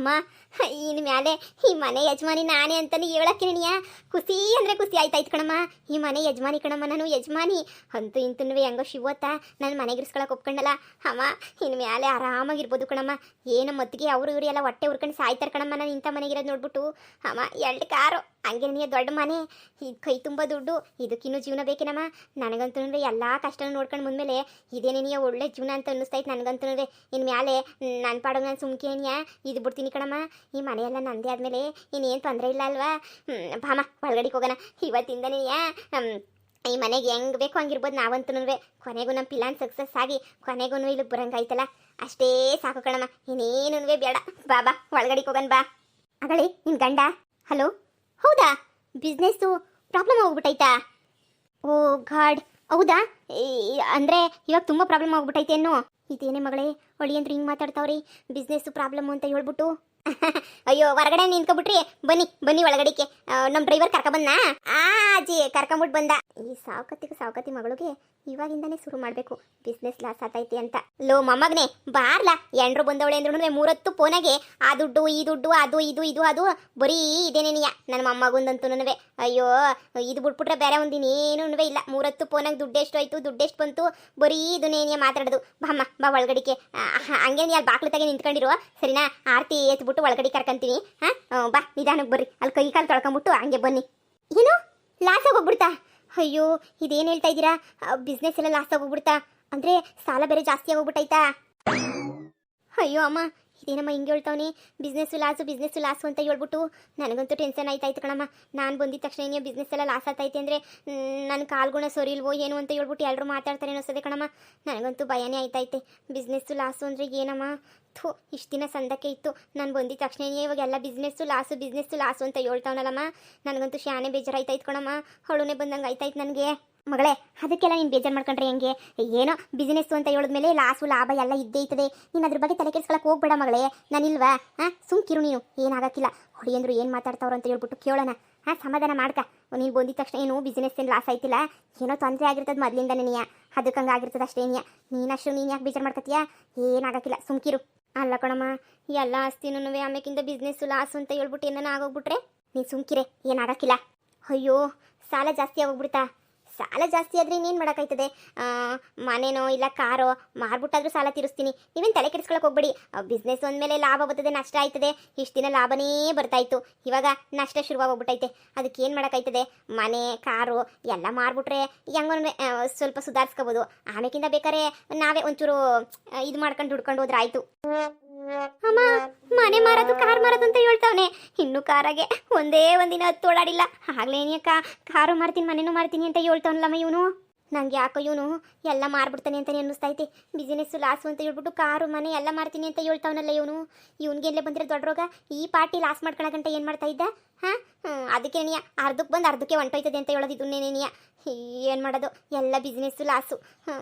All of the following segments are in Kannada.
ಅಮ್ಮ ಇನ್ನು ಮ್ಯಾಲೆ ಈ ಮನೆ ಯಜಮಾನಿ ನಾನೇ ಅಂತಾನೆ ಹೇಳಕ್ಕೆ ನೀಯ ಖುಷಿ ಅಂದರೆ ಖುಷಿ ಆಯ್ತಾಯ್ತು ಕಣಮ್ಮ. ಈ ಮನೆ ಯಜಮಾನಿ ಕಣಮ್ಮ, ನಾನು ಯಜಮಾನಿ ಅಂತೂ ಇಂತೂ ಹೆಂಗೋ ಶಿವತ್ತ ನನ್ನ ಮನೆಗಿರ್ಸ್ಕೊಳಕ್ಕೆ ಒಪ್ಕೊಂಡಲ್ಲ ಅಮ್ಮ. ಇನ್ನು ಮ್ಯಾಲೆ ಆರಾಮಾಗಿರ್ಬೋದು ಕಣಮ್ಮ. ಏನು ಮತ್ತಿಗೆ ಅವರು ಇವರು ಎಲ್ಲ ಹೊಟ್ಟೆ ಉರ್ಕೊಂಡು ಸಾಯ್ತಾರೆ ಕಣಮ್ಮ. ನಾನು ಇಂಥ ಮನೆಗಿರೋದು ನೋಡ್ಬಿಟ್ಟು ಅಮ್ಮ. 2 ಕಾರು ಹಂಗೆ ನೀ ದೊಡ್ಡ ಮನೆ, ಇದು ಕೈ ತುಂಬ ದುಡ್ಡು, ಇದಕ್ಕಿನ್ನೂ ಜೀವನ ಬೇಕೇನಮ್ಮ. ನನಗಂತೂ ಎಲ್ಲ ಕಷ್ಟನ ನೋಡ್ಕೊಂಡು ಮುಂದಮೇಲೆ ಇದೇನೇ ನೀ ಒಳ್ಳೆ ಜೀವನ ಅಂತ ಅನ್ನಿಸ್ತೈತೆ ನನಗಂತೂ. ಇನ್ನು ಮ್ಯಾಲೆ ನನ್ನ ಪಾಡೋದು ನಾನು ಸುಮ್ಕೇನಿಯ ಇದು ಬಿಡ್ತೀನಿ ಕಣಮ್ಮ. ಈ ಮನೆಯೆಲ್ಲ ನಂದೇ ಆದಮೇಲೆ ಇನ್ನೇನು ತೊಂದರೆ ಇಲ್ಲ ಅಲ್ವಾ. ಬಾಮ ಒಳಗಡೆಗೆ ಹೋಗೋಣ. ಇವತ್ತಿಂದನೇ ಈ ಮನೆಗೆ ಹೆಂಗೆ ಬೇಕು ಹಂಗಿರ್ಬೋದು ನಾವಂತೂ. ಕೊನೆಗೂ ನಮ್ಮ ಪ್ಲಾನ್ ಸಕ್ಸಸ್ ಆಗಿ ಕೊನೆಗೂ ಇಲ್ಲಿಗೆ ಬರಂಗಾಯ್ತಲ್ಲ, ಅಷ್ಟೇ ಸಾಕು ಕಣಮ್ಮ. ಇನ್ನೇನು ಬೇಡ. ಬಾ ಒಳಗಡೆಗೆ ಹೋಗೋಣ ಬಾ. ಅಗಳಿ ನಿನ್ನ ಗಂಡ. ಹಲೋ, ಹೌದಾ ಬಿಸ್ನೆಸ್ಸು ಪ್ರಾಬ್ಲಮ್ ಆಗ್ಬಿಟ್ಟೈತಾ? ಓ ಗಾಡ್, ಹೌದಾ? ಅಂದರೆ ಇವಾಗ ತುಂಬ ಪ್ರಾಬ್ಲಮ್ ಆಗ್ಬಿಟ್ಟೈತೆ ಏನು? ಇದೇನೇ ಮಗಳೇ ಹೊಳಿ ಅಂದ್ರೆ ಹಿಂಗೆ ಮಾತಾಡ್ತಾವ್ರಿ, ಬಿಸ್ನೆಸ್ಸು ಪ್ರಾಬ್ಲಮ್ಮು ಅಂತ ಹೇಳ್ಬಿಟ್ಟು. ಅಯ್ಯೋ ಹೊರಗಡೆ ನಿಂತ್ಕೊಬಿಟ್ರಿ, ಬನ್ನಿ ಒಳಗಡೆಗೆ. ನಮ್ಮ ಡ್ರೈವರ್ ಕರ್ಕೊಬಂದ. ಅಜ್ಜಿ ಕರ್ಕೊಂಬಿಟ್ಟು ಬಂದ. ಈ ಸಾವಕತಿ ಮಗಳಿಗೆ ಇವಾಗಿಂದಾನೇ ಶುರು ಮಾಡಬೇಕು ಬಿಸ್ನೆಸ್ ಲಾಸ್ ಆತೈತಿ ಅಂತ. ಲೋ ಮೊಮ್ಮಗನೆ ಬಾರ್ಲಾ, ಎಂಡ್ರು ಬಂದವಳೆ ಅಂದ್ರೂ 3 ಫೋನಾಗೆ ಆ ದುಡ್ಡು ಈ ದುಡ್ಡು ಅದು ಇದು ಅದು ಬರೀ ಇದೇನೇನಿಯ ನನ್ನ ಮೊಮ್ಮಗುಂದಂತೂ. ಅಯ್ಯೋ ಇದು ಬಿಟ್ಬಿಟ್ರೆ ಬೇರೆ ಒಂದಿನೇನೂ ಇಲ್ಲ. 3 ಫೋನಾಗ ದುಡ್ಡೆಷ್ಟು ಆಯ್ತು, ದುಡ್ಡೆಷ್ಟು ಬಂತು, ಬರೀ ಇದನ್ನೇನಿಯ ಮಾತಾಡೋದು. ಬಾಮ್ಮ ಬಾ ಒಳಗಡಿಕೆ. ಹಂಗೆ ನೀ ಅಲ್ಲಿ ಬಾಕ್ಲು ತೆಗೆ ನಿಂತ್ಕೊಂಡಿರುವ ಸರಿನಾ? ಆರತಿ ಎತ್ಬಿಟ್ಟು ಒಳಗಡೆ ಕರ್ಕೊಂತೀನಿ. ಬಾ ನಿಧಾನಕ್ಕೆ ಬರ್ರಿ, ಅಲ್ಲಿ ಕೈ ಕಾಲು ತೊಳ್ಕೊಂಬಿಟ್ಟು ಹಂಗೆ ಬನ್ನಿ. ಏನು ಲಾಸ್ ಆಗೋಗ್ಬಿಡ್ತಾ? ಅಯ್ಯೋ ಇದೇನು ಹೇಳ್ತಾ ಇದ್ದೀರಾ? ಬಿಸ್ನೆಸ್ ಎಲ್ಲ ಲಾಸ್ ಆಗೋಗ್ಬಿಡ್ತಾ? ಅಂದರೆ ಸಾಲ ಬೇರೆ ಜಾಸ್ತಿ ಆಗೋಗ್ಬಿಟ್ಟೈತಾ? ಅಯ್ಯೋ ಅಮ್ಮ ಇದೇನಮ್ಮ ಹಿಂಗೆ ಹೇಳ್ತಾವನಿ, ಬಿಸ್ನೆಸ್ಸು ಲಾಸು ಅಂತ ಹೇಳ್ಬಿಟ್ಟು. ನನಗಂತೂ ಟೆನ್ಷನ್ ಆಯ್ತಾಯ್ತು ಕಣಮ್ಮ. ನಾನು ಬಂದಿದ್ದ ತಕ್ಷಣ ಏನೇ ಬಿಸ್ನೆಸ್ ಎಲ್ಲ ಲಾಸ್ ಆಗ್ತೈತೆ ಅಂದರೆ ನನ್ನ ಕಾಲ್ಗುಣ ಸರಿ ಇಲ್ವೋ ಏನು ಅಂತ ಹೇಳ್ಬಿಟ್ಟು ಎಲ್ಲರೂ ಮಾತಾಡ್ತಾರೆ ಅನ್ನಿಸ್ತದೆ ಕಣಮ್ಮ. ನನಗಂತೂ ಭಯನೇ ಆಯ್ತೈತೆ. ಬಿಸ್ನೆಸ್ಸು ಲಾಸು ಅಂದರೆ ಏನಮ್ಮ? ಥೂ, ಇಷ್ಟು ದಿನ ಸಂದಕ್ಕೆ ಇತ್ತು. ನಾನು ಬಂದಿದ್ದ ತಕ್ಷಣ ಇವಾಗೆಲ್ಲ ಬಿಸ್ನೆಸ್ಸು ಲಾಸು ಅಂತ ಹೇಳ್ತಾವನಲ್ಲಮ್ಮ. ನನಗಂತೂ ಶಾನೆ ಬೇಜಾರಾಯ್ತಾಯ್ತು ಕಣಮ್ಮ. ಹೊಳುನೆ ಬಂದಂಗೆ ಆಯ್ತಾಯ್ತು ನನಗೆ. ಮಗಳೇ ಅದಕ್ಕೆಲ್ಲ ನೀನು ಬೇಜಾರು ಮಾಡ್ಕೊಂಡ್ರೆ ಹೆಂಗೆ? ಏನೋ ಬಿಸ್ನೆಸ್ಸು ಅಂತ ಹೇಳಿದ್ಮೇಲೆ ಲಾಸು ಲಾಭ ಎಲ್ಲ ಇದ್ದೇ ಇರ್ತದೆ. ನೀನು ಅದ್ರ ಬಗ್ಗೆ ತಲೆ ಕೆಡ್ಸ್ಕೊಳಕ್ಕೆ ಹೋಗ್ಬೇಡ ಮಗಳೇ. ನಾನಿಲ್ವಾ? ಸುಮ್ಕಿರು ನೀನು, ಏನಾಗಕ್ಕಿಲ್ಲ. ಹೊಡಿಯಂದ್ರು ಏನು ಮಾತಾಡ್ತಾವ್ರು ಅಂತ ಹೇಳ್ಬಿಟ್ಟು ಕೇಳೋಣ. ಸಮಾಧಾನ ಮಾಡ್ಕ. ನೀನು ಬಂದಿದ್ದ ತಕ್ಷಣ ಏನು ಬಿಸ್ನೆಸ್ ಏನು ಲಾಸ್ ಆಯ್ತಿಲ್ಲ, ಏನೋ ತೊಂದರೆ ಆಗಿರ್ತದೆ ಮೊದಲಿಂದನೇ ನೀಯ, ಅದಕ್ಕೆ ಹಂಗೆ ಆಗಿರ್ತದೆ ಅಷ್ಟೇ ನೀಯ. ನೀನು ಯಾಕೆ ಬೇಜಾರು ಮಾಡ್ಕೊತೀಯಾ? ಏನಾಗಕ್ಕಿಲ್ಲ, ಸುಮ್ಕಿರು. ಅಲ್ಲ ಕಣಮ್ಮ, ಎಲ್ಲ ಆಸ್ತಿನೂ ಆಮೇಕಿಂದ ಬಿಸ್ನೆಸ್ಸು ಲಾಸು ಅಂತ ಹೇಳ್ಬಿಟ್ಟು ಏನಾನ ಆಗೋಗ್ಬಿಟ್ರೆ ನೀನು ಸುಮ್ಕಿರೆ, ಏನಾಗಕ್ಕಿಲ್ಲ. ಅಯ್ಯೋ ಸಾಲ ಜಾಸ್ತಿ ಆಗೋಗ್ಬಿಡ್ತಾ? ಸಾಲ ಜಾಸ್ತಿ ಆದರೆ ಇನ್ನೇನು ಮಾಡೋಕ್ಕಾಯ್ತದೆ? ಮನೆನೋ ಇಲ್ಲ ಕಾರೋ ಮಾರ್ಬಿಟ್ಟಾದ್ರೂ ಸಾಲ ತೀರಿಸ್ತೀನಿ. ನೀವೇನು ತಲೆ ಕೆಡಿಸ್ಕೊಳಕ್ಕೆ ಹೋಗ್ಬೇಡಿ. ಬಿಸ್ನೆಸ್ ಅಂದಮೇಲೆ ಲಾಭ ಬರ್ತದೆ, ನಷ್ಟ ಆಯ್ತದೆ. ಇಷ್ಟು ದಿನ ಲಾಭನೇ ಬರ್ತಾಯಿತ್ತು, ಇವಾಗ ನಷ್ಟ ಶುರುವಾಗೋಗ್ಬಿಟ್ಟೈತೆ. ಅದಕ್ಕೆ ಏನು ಮಾಡೋಕ್ಕಾಯ್ತದೆ? ಮನೆ ಕಾರು ಎಲ್ಲ ಮಾರ್ಬಿಟ್ರೆ ಹೆಂಗೋ ಸ್ವಲ್ಪ ಸುಧಾರಿಸ್ಕೋಬೋದು. ಆಮೇಕಿಂದ ಬೇಕಾದ್ರೆ ನಾವೇ ಒಂಚೂರು ಇದು ಮಾಡ್ಕೊಂಡು ದುಡ್ಕೊಂಡು ಹೋದ್ರೆ ಆಯಿತು. ಅಮ್ಮ ಮನೆ ಮಾರೋದು ಕಾರ್ ಮಾರೋದು ಅಂತ ಹೇಳ್ತಾವನೆ. ಇನ್ನು ಕಾರಾಗೆ ಒಂದಿನ ಹತ್ತು ಓಡಾಡಿಲ್ಲ. ಆಗ್ಲೇನೇ ಕಾರು ಮಾರ್ತೀನಿ ಮನೆನೂ ಮಾರ್ತೀನಿ ಅಂತ ಹೇಳ್ತಾವನಲ್ಲಮ್ಮ ಇವನು. ನಂಗೆ ಯಾಕೋ ಇವನು ಎಲ್ಲ ಮಾರ್ಬಿಡ್ತಾನೆ ಅಂತಲೇ ಅನ್ನಿಸ್ತೈತೆ. ಬಿಸಿನೆಸ್ಸು ಲಾಸು ಅಂತ ಹೇಳ್ಬಿಟ್ಟು ಕಾರು ಮನೆ ಎಲ್ಲ ಮಾರ್ತೀನಿ ಅಂತ ಹೇಳ್ತಾವನಲ್ಲ ಇವನು. ಇವನಿಗೆಲ್ಲೇ ಬಂದಿರೋ ದೊಡ್ಡ ರೋಗ. ಈ ಪಾರ್ಟಿ ಲಾಸ್ ಮಾಡ್ಕೊಳಗಂಟ ಏನು ಮಾಡ್ತಾ ಇದ್ದ? ಅದಕ್ಕೆ ನೀ ಅರ್ಧಕ್ಕೆ ಬಂದು ಅರ್ಧಕ್ಕೆ ಹೊಂಟೋಯ್ತದೆ ಅಂತ ಹೇಳೋದು ಇದನ್ನೇನೇನಿಯ. ಏನು ಮಾಡೋದು? ಎಲ್ಲ ಬಿಸ್ನೆಸ್ಸು ಲಾಸು.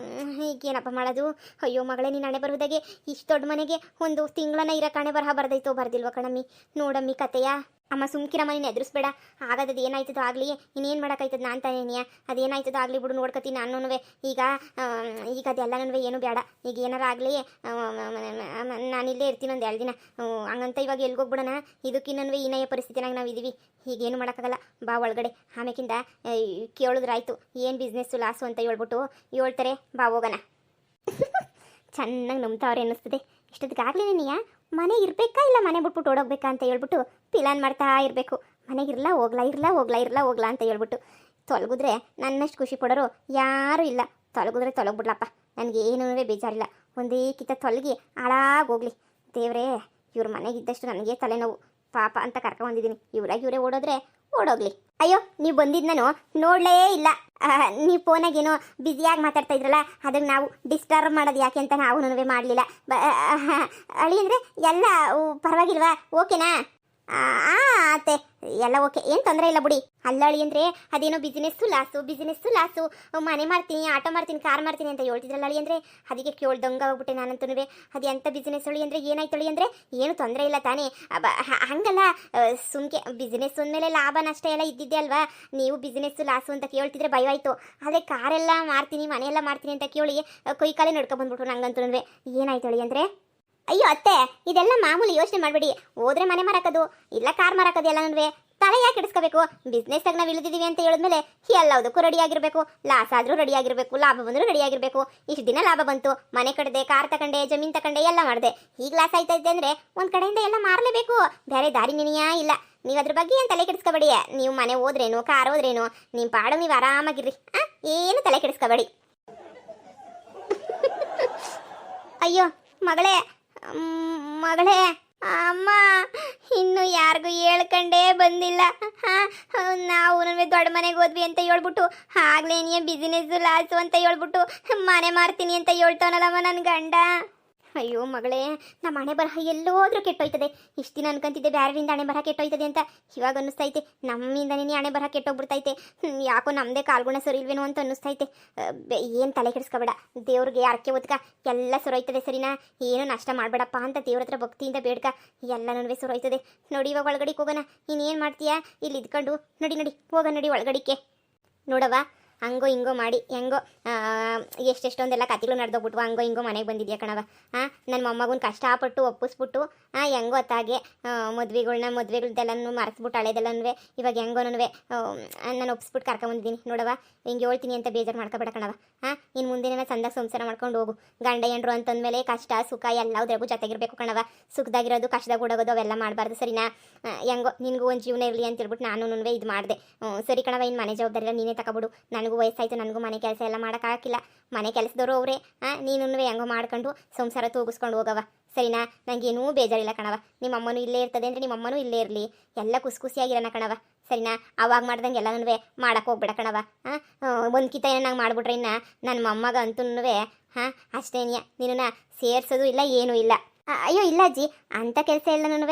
ಈಗೇನಪ್ಪ ಮಾಡೋದು? ಅಯ್ಯೋ ಮಗಳೇ, ನೀನು ಹಣೆ ಬರುವುದಾಗೆ ಇಷ್ಟು ದೊಡ್ಡ ಮನೆಗೆ ಒಂದು ತಿಂಗಳನ್ನ ಇರೋ ಕಣೆ ಬರಹ ಬರ್ದೈತೋ ಬರ್ದಿಲ್ವ ಕಣಮ್ಮಿ? ನೋಡಮ್ಮಿ ಕತೆಯ. ಅಮ್ಮ ಸುಮ್ಕಿರಮ್ಮ, ನೀನು ಎದುರಿಸ್ಬೇಡ. ಆಗದದು ಏನಾಯ್ತದೋ ಆಗಲಿ, ಇನ್ನೇನು ಮಾಡೋಕ್ಕಾಯ್ತದ? ನಾನು ತಾನೇನಿಯ, ಅದೇನಾಯ್ತದೋ ಆಗಲಿ ಬಿಡು, ನೋಡ್ಕೊತೀನಿ ನಾನು. ಈಗ ಅದೆಲ್ಲನೂ ಏನು ಬೇಡ. ಈಗ ಏನಾರ ಆಗಲಿ ನಾನಿಲ್ಲೇ ಇರ್ತೀನಿ ಒಂದು 2 ದಿನ. ಹಂಗಂತ ಇವಾಗ ಎಲ್ಗೋಗ್ಬಿಡೋಣ? ಇದಕ್ಕಿನ್ನೂ ಈನಯ ಪರಿಸ್ಥಿತಿನಾಗ ನಾವು ಇದ್ದೀವಿ. ಈಗೇನು ಮಾಡೋಕ್ಕಾಗಲ್ಲ. ಬಾ ಒಳಗಡೆ. ಆಮೇಕಿಂದ ಕೇಳಿದ್ರಾಯ್ತು ಏನು ಬಿಸ್ನೆಸ್ಸು ಲಾಸು ಅಂತ ಹೇಳ್ಬಿಟ್ಟು ಹೇಳ್ತಾರೆ. ಬಾ ಹೋಗೋಣ. ಚೆನ್ನಾಗಿ ನಂಬ್ತಾವ್ರೆ ಅನ್ನಿಸ್ತದೆ. ಇಷ್ಟೊತ್ತಿಗಾಗಲೇ ನೀಯ ಮನೆ ಇರಬೇಕಾ ಇಲ್ಲ ಮನೆ ಬಿಟ್ಬಿಟ್ಟು ಓಡೋಗ್ಬೇಕಾ ಅಂತ ಹೇಳ್ಬಿಟ್ಟು ಪ್ಲಾನ್ ಮಾಡ್ತಾ ಇರಬೇಕು. ಮನೆಗಿರಲ್ಲ ಹೋಗ್ಲಾ ಅಂತ ಹೇಳ್ಬಿಟ್ಟು ತೊಲಗಿದ್ರೆ ನನ್ನಷ್ಟು ಖುಷಿ ಪಡೋರು ಯಾರೂ ಇಲ್ಲ. ತೊಲಗಿದ್ರೆ ತೊಲಗ್ಬಿಡ್ಲಪ್ಪ, ನನಗೇನೂ ಬೇಜಾರಿಲ್ಲ. ಒಂದೇ ಕಿತ್ತ ತೊಲಗಿ ಹಾಳಾಗೋಗ್ಲಿ ದೇವ್ರೇ. ಇವ್ರ ಮನೆಗಿದ್ದಷ್ಟು ನನಗೆ ತಲೆನೋವು ಪಾಪ ಅಂತ ಕರ್ಕೊಂಬಂದಿದ್ದೀನಿ. ಇವರೇ ಓಡೋಗ್ಲಿ. ಅಯ್ಯೋ ನೀವು ಬಂದಿದ್ದು ನಾನು ನೋಡಲೇ ಇಲ್ಲ. ನೀವು ಫೋನಾಗೇನೋ ಬ್ಯುಸಿಯಾಗಿ ಮಾತಾಡ್ತಾ ಇದ್ರಲ್ಲ, ಅದಕ್ಕೆ ನಾವು ಡಿಸ್ಟರ್ಬ್ ಮಾಡೋದು ಯಾಕೆ ಅಂತ ನಾವು ಮಾಡಲಿಲ್ಲ. ಅಳಿ ಅಂದರೆ ಎಲ್ಲ ಪರವಾಗಿಲ್ವಾ? ಓಕೆನಾ? ಆತೆ ಎಲ್ಲ ಓಕೆ, ಏನು ತೊಂದರೆ ಇಲ್ಲ ಬಿಡಿ. ಅಲ್ಲಳಿ ಅಂದರೆ ಅದೇನೋ ಬಿಸ್ನೆಸ್ಸು ಲಾಸು, ಮನೆ ಮಾಡ್ತೀನಿ, ಆಟೋ ಮಾಡ್ತೀನಿ, ಕಾರ್ ಮಾಡ್ತೀನಿ ಅಂತ ಹೇಳ್ತಿದ್ರಲ್ಲ ಅಳಿ ಅಂದರೆ, ಅದಕ್ಕೆ ಕೇಳ್ದಂಗೆ ಹೋಗ್ಬಿಟ್ಟೆ ನಾನಂತೂ. ಅದು ಎಂಥ ಬಿಸ್ನೆಸ್ ಅಳಿ ಅಂದರೆ ಏನಾಯ್ತು ಅಳಿ ಅಂದರೆ? ಏನು ತೊಂದರೆ ಇಲ್ಲ ತಾನೇ? ಹಂಗಲ್ಲ, ಸುಮ್ಕೆ ಬಿಸ್ನೆಸ್ ಅಂದಮೇಲೆ ಲಾಭ ನಷ್ಟ ಎಲ್ಲ ಇದ್ದಿದ್ದೆ ಅಲ್ವಾ? ನೀವು ಬಿಸ್ನೆಸ್ಸು ಲಾಸು ಅಂತ ಕೇಳ್ತಿದ್ರೆ ಭಯವಾಯಿತು. ಆದರೆ ಕಾರೆಲ್ಲ ಮಾಡ್ತೀನಿ, ಮನೆಯೆಲ್ಲ ಮಾಡ್ತೀನಿ ಅಂತ ಕೇಳಿ ಕೈ ಕಾಲೇ ನಡ್ಕೊಬಂದ್ಬಿಟ್ರು ನಂಗಂತೂ. ಏನಾಯ್ತು ಅಳಿ ಅಂದರೆ? ಅಯ್ಯೋ ಅತ್ತೆ, ಇದೆಲ್ಲ ಮಾಮೂಲಿ, ಯೋಚನೆ ಮಾಡಬೇಡಿ. ಹೋದ್ರೆ ಮನೆ ಮಾರಾಕದು ಇಲ್ಲ ಕಾರ್ ಮಾರಾಕದು ಎಲ್ಲನೂ ತಲೆ ಯಾಕೆ ಇಡಿಸ್ಕೋಬೇಕು? ಬಿಸ್ನೆಸ್ನಾಗ ನಾವು ಇಳಿದಿದ್ದೀವಿ ಅಂತ ಹೇಳಿದ್ಮೇಲೆ ಎಲ್ಲದಕ್ಕೂ ರೆಡಿ ಆಗಿರಬೇಕು. ಲಾಸ್ ಆದರೂ ರೆಡಿ ಆಗಿರಬೇಕು, ಲಾಭ ಬಂದರೂ ರೆಡಿ ಆಗಿರಬೇಕು. ಇಷ್ಟು ದಿನ ಲಾಭ ಬಂತು, ಮನೆ ಕಟ್ಟದೆ, ಕಾರ್ ತಗೊಂಡೆ, ಜಮೀನು ತಗೊಂಡೆ, ಎಲ್ಲ ಮಾಡಿದೆ. ಈಗ ಲಾಸ್ ಆಯ್ತೈತೆ ಅಂದರೆ ಒಂದು ಕಡೆಯಿಂದ ಎಲ್ಲ ಮಾರಲೇಬೇಕು, ಬೇರೆ ದಾರಿ ನೆನೆಯಾ ಇಲ್ಲ. ನೀವು ಅದ್ರ ಬಗ್ಗೆ ಏನು ತಲೆ ಕೆಡಿಸ್ಕೋಬೇಡಿ. ನೀವು ಮನೆ ಹೋದ್ರೇನು ಕಾರ್ ಹೋದ್ರೇನು ನಿಮ್ಮ ಪಾಡು ನೀವು ಆರಾಮಾಗಿರ್ರಿ. ಏನು ತಲೆ ಕೆಡಿಸ್ಕೋಬೇಡಿ. ಅಯ್ಯೋ ಮಗಳೇ, ಮಗಳೇ, ಅಮ್ಮ ಇನ್ನು ಯಾರಿಗೂ ಹೇಳ್ಕಂಡೇ ಬಂದಿಲ್ಲ. ನಾವು ದೊಡ್ಡ ಮನೆಗೆ ಹೋದ್ವಿ ಅಂತ ಹೇಳ್ಬಿಟ್ಟು ಆಗ್ಲೇ ನೀ ಬಿಸಿನೆಸ್ ಲಾಸು ಅಂತ ಹೇಳ್ಬಿಟ್ಟು ಮನೆ ಮಾರ್ತೀನಿ ಅಂತ ಹೇಳ್ತಾವನಲ್ಲಮ್ಮ ನನ್ನ ಗಂಡ. ಅಯ್ಯೋ ಮಗಳೇ, ನಮ್ಮ ಹಣೆ ಬರಹ ಎಲ್ಲೋದ್ರೂ ಕೆಟ್ಟೋಯ್ತದೆ. ಇಷ್ಟು ದಿನ ಅನ್ಕೊಂತಿದ್ದೆ ಬ್ಯಾರರಿಂದ ಹಣೆ ಬರಹ ಕೆಟ್ಟೋಯ್ತದೆ ಅಂತ. ಇವಾಗ ಅನ್ನಿಸ್ತೈತೆ ನಮ್ಮಿಂದನೇ ಹಣೆ ಬರಹ ಕೆಟ್ಟೋಗ್ಬಿಡ್ತೈತೆ. ಯಾಕೋ ನಮ್ಮದೇ ಕಾಲ್ಗುಣ ಸರಿ ಇಲ್ವೇನೋ ಅಂತ ಅನ್ನಿಸ್ತೈತೆ. ಏನು ತಲೆ ಕೆಡಿಸ್ಕೋಬೇಡ, ದೇವ್ರಿಗೆ ಅರಕೆ ಒತ್ಕ, ಎಲ್ಲ ಸೊರೈತದೆ ಸರಿನಾ. ಏನು ನಷ್ಟ ಮಾಡಬೇಡಪ್ಪ ಅಂತ ದೇವ್ರ ಹತ್ರ ಭಕ್ತಿಯಿಂದ ಬೇಡ್ಕ, ಎಲ್ಲನೂ ಸೊರೈತದೆ. ನೋಡಿ ಇವಾಗ ಒಳಗಡೆಗೆ ಹೋಗೋಣ. ಇನ್ನೇನು ಮಾಡ್ತೀಯಾ? ಇಲ್ಲಿ ಇದ್ಕೊಂಡು ನಡಿ ಹೋಗ, ನಡಿ ಒಳಗಡಿಕೆ. ನೋಡವ, ಹಂಗೋ ಹಿಂಗೋ ಮಾಡಿ ಹೆಂಗೋ ಎಷ್ಟೆಷ್ಟೊಂದೆಲ್ಲ ಕತೆಗಳು ನಡೆದೋಗ್ಬಿಟ್ವು. ಹಂಗೋ ಹಿಂಗೋ ಮನೆಗೆ ಬಂದಿದ್ಯಾ ಕಣವ. ನನ್ನ ಮೊಮ್ಮಗನ ಕಷ್ಟಪಟ್ಟು ಒಪ್ಪಿಸ್ಬಿಟ್ಟು ಹೆಂಗೋ ಅತ್ತಾಗೆ ಮದುವೆಗಳ್ದೆಲ್ಲನೂ ಮರೆಸ್ಬಿಟ್ಟು ಹಳೆದೆಲ್ಲನೂ ಇವಾಗ ಹೆಂಗೋನೂ ನಾನು ಒಪ್ಪಿಸ್ಬಿಟ್ಟು ಕರ್ಕೊಂಬಂದಿದ್ದೀನಿ. ನೋಡವ, ಹಿಂಗೆ ಹೇಳ್ತೀನಿ ಅಂತ ಬೇಜಾರು ಮಾಡ್ಕೊಬೇಡ ಕಣವ. ಇನ್ನು ಮುಂದೆ ನಾನು ಸಂದಾಗ ಸಂಸಾರ ಮಾಡ್ಕೊಂಡು ಹೋಗು. ಗಂಡ ಹೆಂಡ್ರು ಅಂತಂದಮೇಲೆ ಕಷ್ಟ ಸುಖ ಎಲ್ಲದ್ರಾಗೂ ಜೊತೆಗಿರ್ಬೇಕು ಕಣವ. ಸುಖದಾಗಿರೋದು ಕಷ್ಟದಾಗ ಓಡೋಗೋದು ಅವೆಲ್ಲ ಮಾಡಬಾರ್ದು ಸರಿನಾ. ಹೆಂಗೋ ನಿನಗೂ ಒಂದು ಜೀವನ ಇರಲಿ ಅಂತ ಹೇಳ್ಬಿಟ್ಟು ನಾನು ಇದು ಮಾಡಿದೆ. ಸರಿ ಕಣವ, ಇನ್ನು ಮನೆ ಜವಾಬ್ದಾರಿ ಎಲ್ಲ ನೀನೇ ತಗೊಬಿಡು. ನನಗೂ ವಯಸ್ಸಾಯಿತು, ನನಗೂ ಮನೆ ಕೆಲಸ ಎಲ್ಲ ಮಾಡೋಕ್ಕಾಗಿಲ್ಲ. ಮನೆ ಕೆಲಸದವರು ಅವರೇ. ನೀನು ಹೆಂಗೋ ಮಾಡ್ಕೊಂಡು ಸಂಸಾರ ತೂಗಿಸ್ಕೊಂಡು ಹೋಗವ ಸರಿನಾ. ನನಗೇನೂ ಬೇಜಾರಿಲ್ಲ ಕಣವ. ನಿಮ್ಮ ಅಮ್ಮನೂ ಇಲ್ಲೇ ಇರ್ತದೆ ಅಂದರೆ ನಿಮ್ಮ ಅಮ್ಮನೂ ಇಲ್ಲೇ ಇರಲಿ, ಎಲ್ಲ ಖುಷಿಯಾಗಿರೋಣ ಕಣವ ಸರಿನಾ. ಅವಾಗ ಮಾಡ್ದಂಗೆ ಎಲ್ಲನೂ ಮಾಡಕ್ಕೆ ಹೋಗ್ಬೇಡ ಕಣವ. ಒಂದು ಕಿತ ಏನೋ ನಂಗೆ ಮಾಡಿಬಿಟ್ರೆ ಇನ್ನು ನನ್ನ ಮೊಮ್ಮಗ ಅಂತೂ ಅಷ್ಟೇನಿಯ ನಿನ್ನ ಸೇರಿಸೋದು ಇಲ್ಲ, ಏನೂ ಇಲ್ಲ. ಅಯ್ಯೋ ಇಲ್ಲ ಅಜ್ಜಿ, ಅಂಥ ಕೆಲಸ ಎಲ್ಲನೂ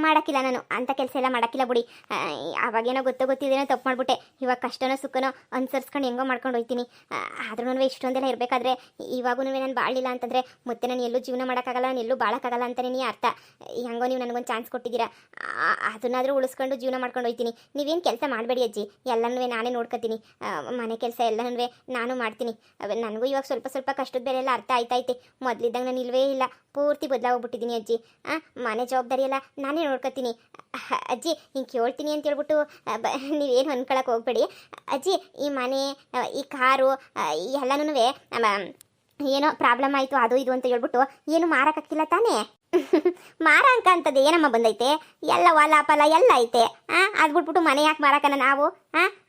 ಮಾಡೋಕ್ಕಿಲ್ಲ ನಾನು. ಅಂಥ ಕೆಲಸ ಎಲ್ಲ ಮಾಡೋಕ್ಕಿಲ್ಲ ಬಿಡಿ. ಅವಾಗೇನೋ ಗೊತ್ತಿದ್ದೇನೋ ತಪ್ಪು ಮಾಡಿಬಿಟ್ಟೆ. ಇವಾಗ ಕಷ್ಟನೋ ಸುಖನೋ ಅನುಸರಿಸ್ಕೊಂಡು ಹೆಂಗೋ ಮಾಡ್ಕೊಂಡು ಹೋಗ್ತೀನಿ. ಆದ್ರೂ ಇಷ್ಟೊಂದೆಲ್ಲ ಇರಬೇಕಾದ್ರೆ ಇವಾಗೂ ನಾನು ಬಾಳಿಲ್ಲ ಅಂತಂದರೆ ಮತ್ತೆ ನಾನು ಎಲ್ಲೂ ಜೀವನ ಮಾಡೋಕ್ಕಾಗಲ್ಲ, ನಾನು ಎಲ್ಲೂ ಬಾಳೋಕ್ಕಾಗಲ್ಲ ಅಂತಲೇ ನೀ ಅರ್ಥ. ಹೆಂಗೋ ನೀವು ನನಗೊಂದು ಚಾನ್ಸ್ ಕೊಟ್ಟಿದ್ದೀರಾ, ಅದನ್ನಾದರೂ ಉಳಿಸ್ಕೊಂಡು ಜೀವನ ಮಾಡ್ಕೊಂಡು ಹೋಗ್ತೀನಿ. ನೀವೇನು ಕೆಲಸ ಮಾಡಬೇಡಿ ಅಜ್ಜಿ, ಎಲ್ಲನೂ ನಾನೇ ನೋಡ್ಕೊತೀನಿ. ಮನೆ ಕೆಲಸ ಎಲ್ಲನೂ ನಾನು ಮಾಡ್ತೀನಿ. ನನಗೂ ಇವಾಗ ಸ್ವಲ್ಪ ಕಷ್ಟದ ಬೆಲೆ ಎಲ್ಲ ಅರ್ಥ ಆಯ್ತೈತೆ. ಮೊದಲಿದ್ದಾಗ ನಾನು ಇಲ್ವೇ ಇಲ್ಲ, ಪೂರ್ತಿ ಬದಲಾಗೋಗ್ಬಿಟ್ಟಿದ್ದೀನಿ ಅಜ್ಜಿ. ಮನೆ ಜವಾಬ್ದಾರಿ ಎಲ್ಲ ನಾನೇ ನೋಡ್ಕೊತೀನಿ ಅಜ್ಜಿ. ಹಿಂಗೆ ಕೇಳ್ತೀನಿ ಅಂತ ಹೇಳ್ಬಿಟ್ಟು ನೀವೇನು ಅನ್ಕೊಳಕ್ಕೆ ಹೋಗ್ಬೇಡಿ ಅಜ್ಜಿ. ಈ ಮನೆ, ಈ ಕಾರು ಎಲ್ಲನೂ ಏನೋ ಪ್ರಾಬ್ಲಮ್ ಆಯಿತು ಅದು ಇದು ಅಂತ ಹೇಳ್ಬಿಟ್ಟು ಏನು ಮಾರಕ್ಕಾಗಿಲ್ಲ ತಾನೇ. ಮಾರ ಅಂತದ್ದು ಏನಮ್ಮ ಬಂದೈತೆ? ಎಲ್ಲ ಹೊಲ ಫಲ ಎಲ್ಲ ಐತೆ. ಅದು ಬಿಟ್ಬಿಟ್ಟು ಮನೆ ಯಾಕೆ ಮಾರಕನ ನಾವು?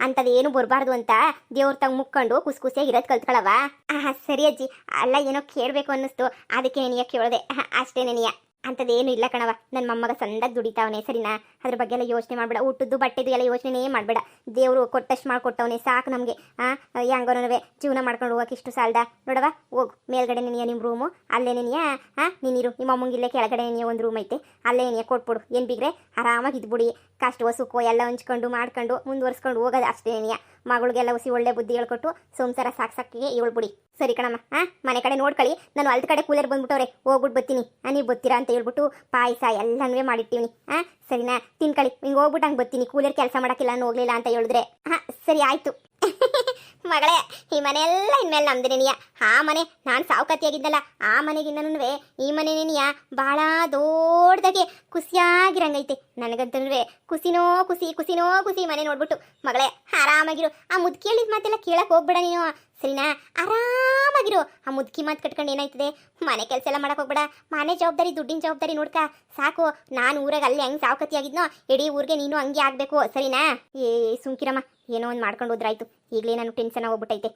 ಅಂಥದ್ದು ಏನು ಬರಬಾರ್ದು ಅಂತ ದೇವ್ರ ತಂಗ ಮುಕ್ಕೊಂಡು ಖುಷಿಯಾಗಿ ಇರೋದು ಕಲ್ತ್ಕೊಳವ. ಸರಿ ಅಜ್ಜಿ, ಅಲ್ಲ ಏನೋ ಕೇಳಬೇಕು ಅನ್ನಿಸ್ತು, ಅದಕ್ಕೆ ನೆನೆಯ ಕೇಳಿದೆ ಅಷ್ಟೇ. ನೆನೆಯ ಅಂಥದ್ದೇನು ಇಲ್ಲ ಕಣವ. ನನ್ನ ಮೊಮ್ಮಗ ಸಂದಾಗ ದುಡಿತಾವನೆ ಸರಿನಾ. ಅದ್ರ ಬಗ್ಗೆ ಎಲ್ಲ ಯೋಚನೆ ಮಾಡಬೇಡ. ಊಟದ್ದು ಬಟ್ಟೆದು ಎಲ್ಲ ಯೋಚನೆ ಮಾಡಬೇಡ. ದೇವರು ಕೊಟ್ಟಷ್ಟು ಮಾಡಿಕೊಟ್ಟವನೆ ಸಾಕು ನಮಗೆ. ಹೆಂಗೋನವೇ ಜೀವನ ಮಾಡ್ಕೊಂಡು ಹೋಗಕ್ಕೆ ಇಷ್ಟು ಸಾಲದ. ನೋಡವ, ಹೋಗು ಮೇಲ್ಗಡೆ ನೆನೆಯ ನಿಮ್ಮ ರೂಮು, ಅಲ್ಲೇ ನೆನೆಯ. ನೀನಿರು, ನಿಮ್ಮ ಅಮ್ಮಂಗೆ ಇಲ್ಲೇ ಕೆಳಗಡೆ ನೆನೆಯ ಒಂದು ರೂಮ್ ಐತೆ, ಅಲ್ಲೇ ನೆನೆಯ ಕೊಟ್ಬಿಡು. ಏನು ಬಿಗ್ರೆ ಆರಾಮಾಗಿ ಇದ್ಬಿಡಿ. ಕಷ್ಟವೋ ಸುಖವೋ ಎಲ್ಲ ಹಂಚ್ಕೊಂಡು ಮಾಡ್ಕೊಂಡು ಮುಂದುವರ್ಸ್ಕೊಂಡು ಹೋಗೋದು ಅಷ್ಟೇ ನೆನೆಯ. ಮಗಳಿಗೆಲ್ಲ ಹುಸಿ ಒಳ್ಳೆ ಬುದ್ಧಿ ಹೇಳ್ಕೊಟ್ಟು ಸಂಸಾರ ಸಾಕಿಗೆ ಹೇಳ್ಬಿಡಿ. ಸರಿ ಕಣಮ್ಮ. ಮನೆ ಕಡೆ ನೋಡ್ಕೊಳ್ಳಿ. ನಾನು ಅಲ್ದ ಕಡೆ ಕೂಲರ್ ಬಂದ್ಬಿಟ್ಟವ್ರೆ, ಹೋಗ್ಬಿಟ್ಟು ಬರ್ತೀನಿ. ನೀವು ಬರ್ತೀರಾ ಅಂತ ಹೇಳ್ಬಿಟ್ಟು ಪಾಯಸ ಎಲ್ಲನೂ ಮಾಡಿಟ್ಟಿವ್ನಿ. ಸರಿನಾ, ತಿನ್ಕೊಳ್ಳಿ. ಹಿಂಗೆ ಹೋಗ್ಬಿಟ್ಟು ಹಂಗೆ ಬರ್ತೀನಿ. ಕೂಲರ್ ಕೆಲಸ ಮಾಡೋಕ್ಕಿಲ್ಲ, ನಾನು ಹೋಗ್ಲಿಲ್ಲ ಅಂತ ಹೇಳಿದ್ರೆ. ಸರಿ ಆಯಿತು ಮಗಳೇ. ಈ ಮನೆ ಎಲ್ಲ ಇನ್ಮೇಲೆ ನಮ್ದು ನೆನೆಯ. ಆ ಮನೆ ನಾನು ಸಾವುಕಾತಿಯಾಗಿದ್ದಲ್ಲ, ಆ ಮನೆಗಿನ್ನೂ ಈ ಮನೆ ನೆನೆಯ ಭಾಳ ದೊಡ್ಡದಾಗೆ ಖುಷಿಯಾಗಿರಂಗೈತೆ. ನನಗಂತೂ ಖುಷಿನೋ ಖುಷಿ ಮನೆ ನೋಡ್ಬಿಟ್ಟು. ಮಗಳೇ ಆರಾಮಾಗಿರು. ಆ ಮುದ್ಕಿಯಲ್ಲಿದ್ದ ಮಾತೆಲ್ಲ ಕೇಳಕ್ಕೆ ಹೋಗ್ಬೇಡ ನೀನು ಸರಿನಾ. ಆರಾಮಾಗಿರು. ಆ ಮುದುಕಿ ಮಾತು ಕಟ್ಕೊಂಡು ಏನಾಯ್ತದೆ? ಮನೆ ಕೆಲಸ ಎಲ್ಲ ಮಾಡಕ್ಕೆ ಹೋಗ್ಬೇಡ. ಮನೆ ಜವಾಬ್ದಾರಿ, ದುಡ್ಡಿನ ಜವಾಬ್ದಾರಿ ನೋಡ್ಕ ಸಾಕು. ನಾನು ಊರಾಗ ಅಲ್ಲಿ ಹೆಂಗೆ ಸಾವುಕತಿಯಾಗಿದ್ನೋ ಇಡೀ ಊರಿಗೆ ನೀನು ಹಂಗೆ ಆಗಬೇಕು ಸರಿನಾ. ಸುಮ್ಕಿರಮ್ಮ, ಏನೋ ಒಂದು ಮಾಡ್ಕೊಂಡು ಹೋದ್ರಾಯ್ತು. ಈಗಲೇ ನಾನು ಟೆನ್ಷನ್ ಹೋಗ್ಬಿಟ್ಟೈತೆ.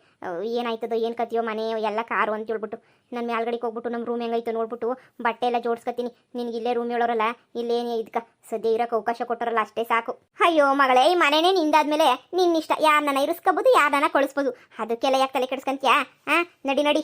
ಏನಾಯ್ತದೋ ಏನು ಕತಿಯೋ ಮನೆ ಎಲ್ಲ ಕಾರು ಅಂತ ಹೇಳ್ಬಿಟ್ಟು ನಾನು ಮ್ಯಾಲ್ಗಡೆಗೆ ಹೋಗ್ಬಿಟ್ಟು ನಮ್ಮ ರೂಮ್ ಹೆಂಗಾಯ್ತು ನೋಡ್ಬಿಟ್ಟು ಬಟ್ಟೆ ಎಲ್ಲ ಜೋಡಿಸ್ಕೊತೀನಿ. ನಿನಗೆ ಇಲ್ಲೇ ರೂಮ್ ಹೇಳೋರಲ್ಲ, ಇಲ್ಲೇನೇ ಇದಕ್ಕೆ ಸದ್ಯ ಇರೋಕೆ ಅವಕಾಶ ಕೊಟ್ಟರಲ್ಲ, ಅಷ್ಟೇ ಸಾಕು. ಅಯ್ಯೋ ಮಗಳೇ, ಈ ಮನೆನೇ ನಿಂದಾದ್ಮೇಲೆ ನಿನ್ನಿಷ್ಟ. ಯಾರನ್ನ ಇರಿಸ್ಕೋಬೋದು, ಯಾರನ್ನ ಕಳಿಸ್ಬೋದು. ಅದಕ್ಕೆಲ್ಲ ಯಾಕೆ ತಲೆ ಕೆಡಿಸ್ಕೊಂತೀಯಾ? ನಡಿ